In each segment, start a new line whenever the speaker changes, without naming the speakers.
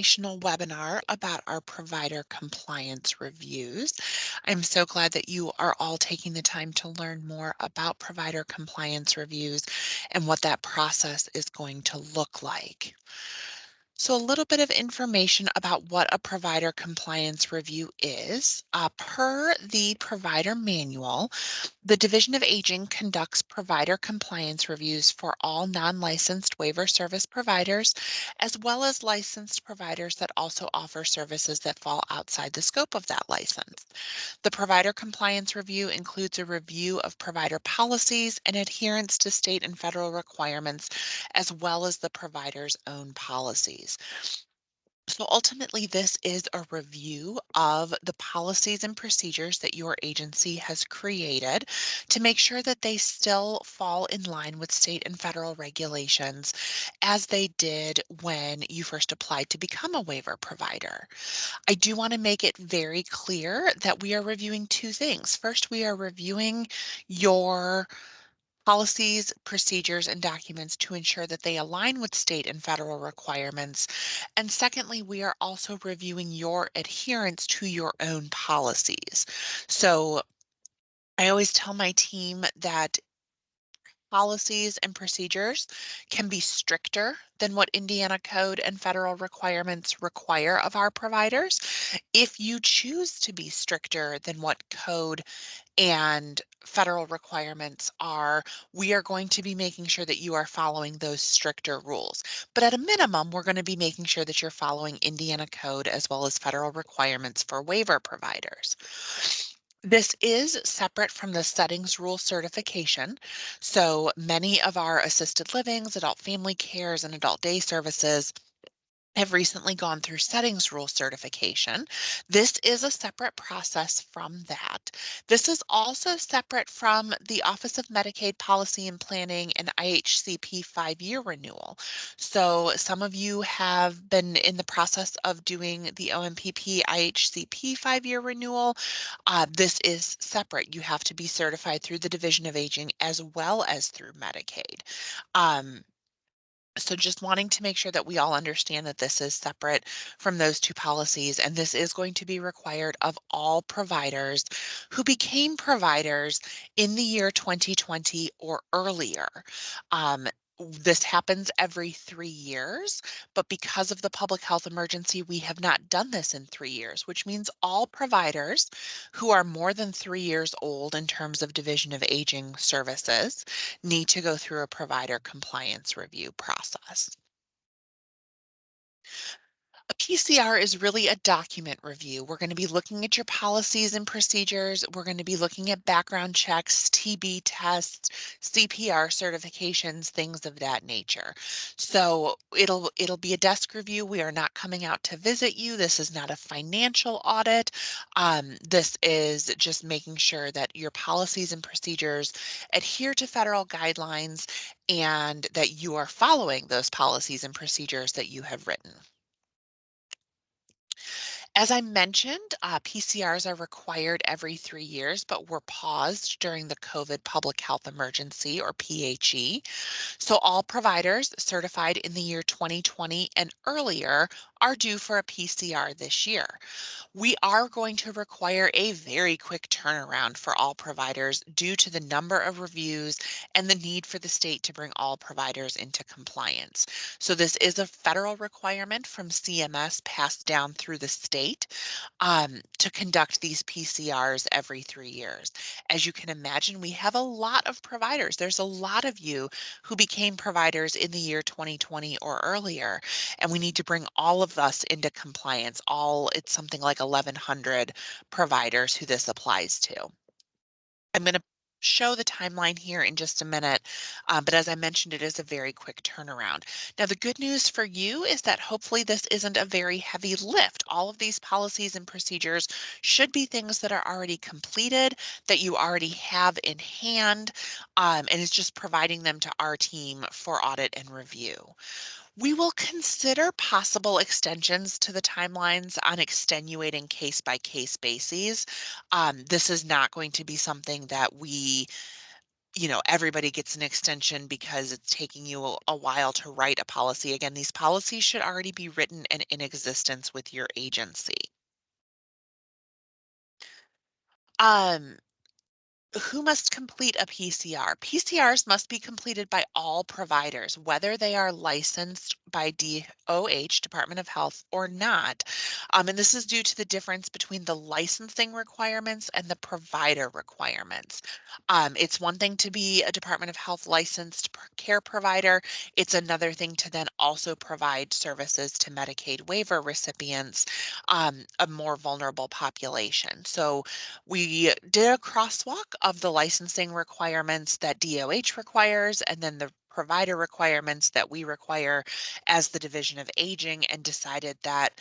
informational webinar about our provider compliance reviews. I'm so glad that you are all taking the time to learn more about provider compliance reviews and what that process is going to look like. So a little bit of information about what a provider compliance review is. Per the provider manual, the Division of Aging conducts provider compliance reviews for all non-licensed waiver service providers, as well as licensed providers that also offer services that fall outside the scope of that license. The provider compliance review includes a review of provider policies and adherence to state and federal requirements, as well as the provider's own policies. So ultimately, this is a review of the policies and procedures that your agency has created to make sure that they still fall in line with state and federal regulations as they did when you first applied to become a waiver provider. I do want to make it very clear that we are reviewing two things. First, we are reviewing your policies, procedures, and documents to ensure that they align with state and federal requirements. And secondly, we are also reviewing your adherence to your own policies. So I always tell my team that policies and procedures can be stricter than what Indiana code and federal requirements require of our providers. If you choose to be stricter than what code and federal requirements are, we are going to be making sure that you are following those stricter rules. But at a minimum, we're going to be making sure that you're following Indiana code as well as federal requirements for waiver providers. This is separate from the settings rule certification. So many of our assisted livings, adult family cares, and adult day services have recently gone through settings rule certification. This is a separate process from that. This is also separate from the Office of Medicaid Policy and Planning and IHCP 5-year renewal. So some of you have been in the process of doing the OMPP IHCP 5-year renewal. This is separate. You have to be certified through the Division of Aging as well as through Medicaid. So just wanting to make sure that we all understand that this is separate from those two policies, and this is going to be required of all providers who became providers in the year 2020 or earlier. Um, this happens every 3 years, but because of the public health emergency, we have not done this in 3 years, which means all providers who are more than 3 years old in terms of Division of Aging services need to go through a provider compliance review process. A PCR is really a document review. We're going to be looking at your policies and procedures. We're going to be looking at background checks, TB tests, CPR certifications, things of that nature. So it'll be a desk review. We are not coming out to visit you. This is not a financial audit. This is just making sure that your policies and procedures adhere to federal guidelines and that you are following those policies and procedures that you have written. As I mentioned, PCRs are required every 3 years, but were paused during the COVID public health emergency or PHE. So all providers certified in the year 2020 and earlier are due for a PCR this year. We are going to require a very quick turnaround for all providers due to the number of reviews and the need for the state to bring all providers into compliance. So this is a federal requirement from CMS passed down through the state to conduct these PCRs every 3 years. As you can imagine, we have a lot of providers. There's a lot of you who became providers in the year 2020 or earlier, and we need to bring all of us into compliance. It's something like 1,100 providers who this applies to. I'm going to show the timeline here in just a minute, but as I mentioned, it is a very quick turnaround. Now, the good news for you is that hopefully this isn't a very heavy lift. All of these policies and procedures should be things that are already completed, that you already have in hand, and it's just providing them to our team for audit and review. We will consider possible extensions to the timelines on extenuating case-by-case bases. This is not going to be something that we everybody gets an extension because it's taking you a while to write a policy. Again, these policies should already be written and in existence with your agency. Um, Who must complete a PCR? PCRs must be completed by all providers, whether they are licensed by DOH, Department of Health, or not. And this is due to the difference between the licensing requirements and the provider requirements. It's one thing to be a Department of Health licensed care provider. It's another thing to then also provide services to Medicaid waiver recipients, a more vulnerable population. So we did a crosswalk of the licensing requirements that DOH requires and then the provider requirements that we require as the Division of Aging, and decided that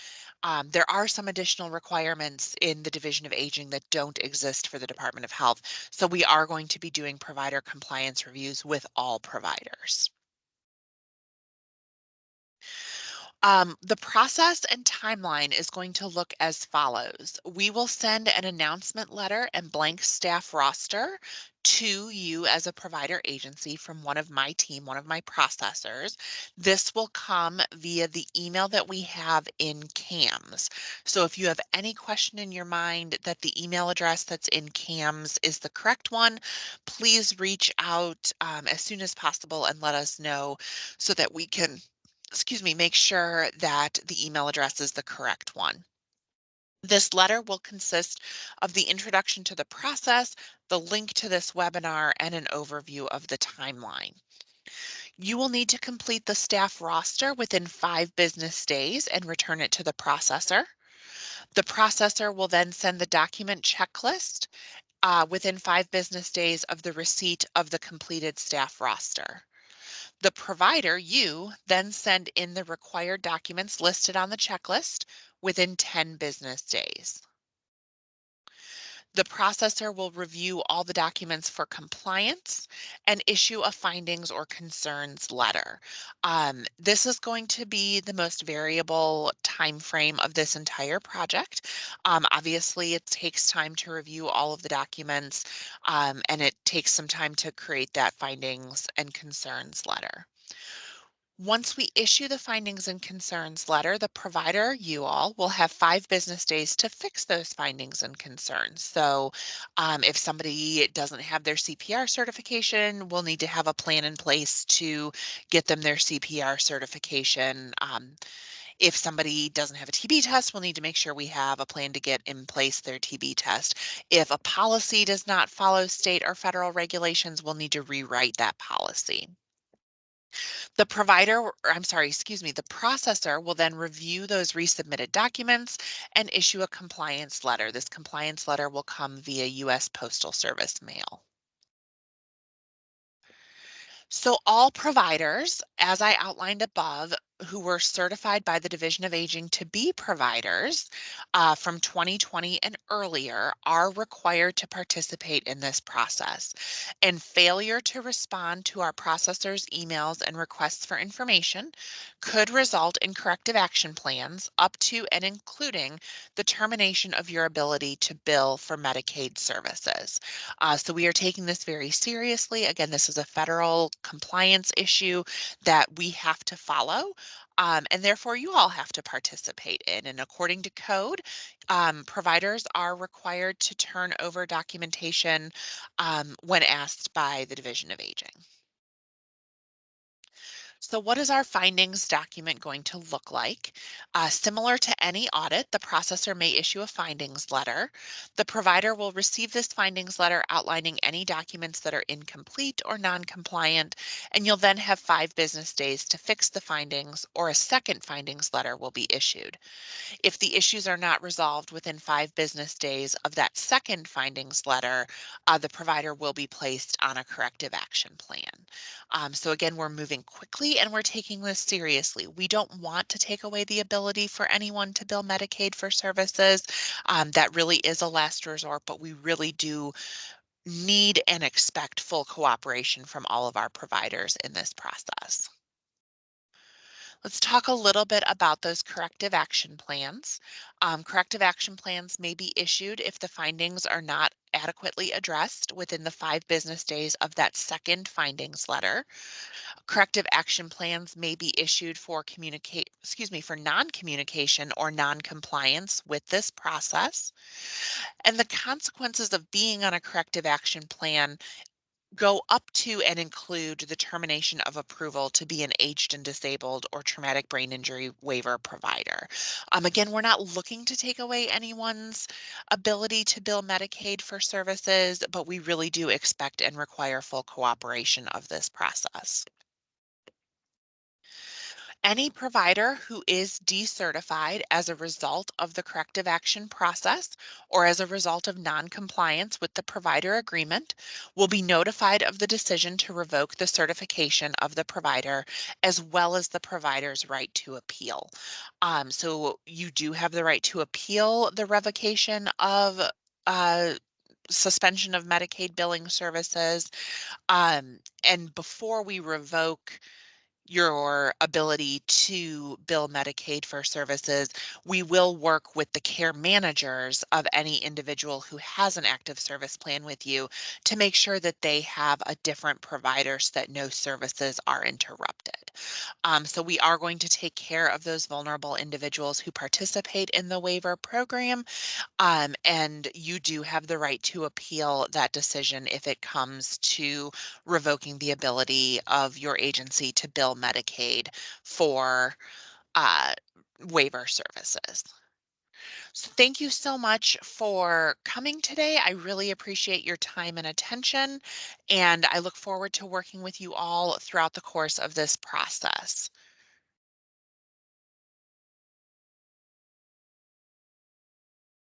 there are some additional requirements in the Division of Aging that don't exist for the Department of Health. So we are going to be doing provider compliance reviews with all providers. The process and timeline is going to look as follows. We will send an announcement letter and blank staff roster to you as a provider agency from one of my team, one of my processors. This will come via the email that we have in CAMS. So if you have any question in your mind that the email address that's in CAMS is the correct one, please reach out as soon as possible and let us know so that we can, make sure that the email address is the correct one. This letter will consist of the introduction to the process, the link to this webinar, and an overview of the timeline. You will need to complete the staff roster within 5 business days and return it to the processor. The processor will then send the document checklist within 5 business days of the receipt of the completed staff roster. The provider, you, then send in the required documents listed on the checklist within 10 business days. The processor will review all the documents for compliance and issue a findings or concerns letter. This is going to be the most variable time frame of this entire project. Obviously, it takes time to review all of the documents, and it takes some time to create that findings and concerns letter. Once we issue the findings and concerns letter, the provider, you all, will have 5 business days to fix those findings and concerns. So if somebody doesn't have their CPR certification, we'll need to have a plan in place to get them their CPR certification. If somebody doesn't have a TB test, we'll need to make sure we have a plan to get in place their TB test. If a policy does not follow state or federal regulations, we'll need to rewrite that policy. The provider, or I'm sorry, excuse me, the processor will then review those resubmitted documents and issue a compliance letter. This compliance letter will come via US Postal Service mail. So all providers, as I outlined above, who were certified by the Division of Aging to be providers from 2020 and earlier are required to participate in this process. And failure to respond to our processors' emails and requests for information could result in corrective action plans up to and including the termination of your ability to bill for Medicaid services. So we are taking this very seriously. Again, this is a federal compliance issue that we have to follow. And therefore, you all have to participate in. And according to code, providers are required to turn over documentation when asked by the Division of Aging. So what is our findings document going to look like? Similar to any audit, the processor may issue a findings letter. The provider will receive this findings letter outlining any documents that are incomplete or non-compliant, and you'll then have 5 business days to fix the findings, or a second findings letter will be issued. If the issues are not resolved within 5 business days of that second findings letter, the provider will be placed on a corrective action plan. So again, we're moving quickly and we're taking this seriously. We don't want to take away the ability for anyone to bill Medicaid for services. That really is a last resort, but we really do need and expect full cooperation from all of our providers in this process. Let's talk a little bit about those corrective action plans. Corrective action plans may be issued if the findings are not adequately addressed within the 5 business days of that second findings letter. Corrective action plans may be issued for for non-communication or non-compliance with this process. And the consequences of being on a corrective action plan go up to and include the termination of approval to be an aged and disabled or traumatic brain injury waiver provider. Again, we're not looking to take away anyone's ability to bill Medicaid for services, but we really do expect and require full cooperation of this process. Any provider who is decertified as a result of the corrective action process or as a result of noncompliance with the provider agreement will be notified of the decision to revoke the certification of the provider, as well as the provider's right to appeal. So you do have the right to appeal the revocation of uh, suspension of Medicaid billing services. And before we revoke your ability to bill Medicaid for services, we will work with the care managers of any individual who has an active service plan with you to make sure that they have a different provider so that no services are interrupted. So we are going to take care of those vulnerable individuals who participate in the waiver program, and you do have the right to appeal that decision if it comes to revoking the ability of your agency to bill Medicaid for uh, waiver services. So thank you so much for coming today. I really appreciate your time and attention, and I look forward to working with you all throughout the course of this process.